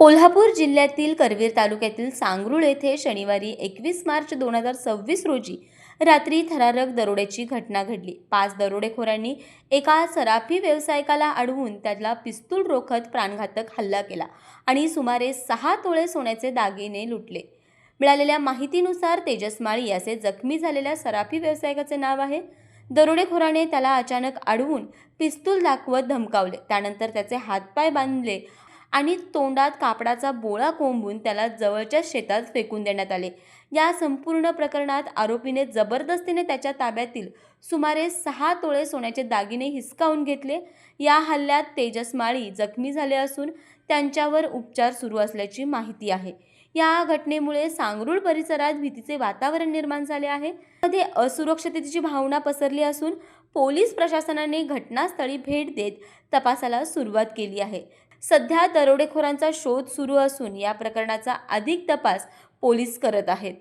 कोल्हापूर जिल्ह्यातील करवीर तालुक्यातील सांगरूळ येथे शनिवारी 21 मार्च 2026 रोजी रात्री थरारक दरोड्याची घटना घडली। 5 दरोडेखोरांनी एका सराफी व्यावसायिकाला अडवून त्याला पिस्तूल रोखत प्राणघातक हल्ला केला आणि सुमारे 6 तोळे सोन्याचे दागिने लुटले। मिळालेल्या माहितीनुसार तेजस माळी याचे जखमी झालेल्या सराफी व्यावसायिकाचे नाव आहे। दरोडेखोराने त्याला अचानक अडवून पिस्तूल दाखवत धमकावले। त्यानंतर त्याचे हातपाय बांधले आणि तोंडात कापडाचा बोळा कोंबून त्याला जवळच्या शेतात फेकून देण्यात आले। या संपूर्ण प्रकरणात आरोपीने जबरदस्तीने त्याच्या ताब्यातील सुमारे 6 तोळे सोन्याचे दागिने हिसकावून घेतले। या हल्ल्यात तेजस माळी जखमी झाले असून त्यांच्यावर उपचार सुरू असल्याची माहिती आहे। या घटनेमुळे सांगरूळ परिसरात भीतीचे वातावरण निर्माण झाले आहे। मध्ये असुरक्षिततेची भावना पसरली असून पोलीस प्रशासनाने घटनास्थळी भेट देत तपासाला सुरुवात केली आहे। सध्या दरोडेखोरांचा शोध सुरू असून या प्रकरणाचा अधिक तपास पोलीस करत आहेत।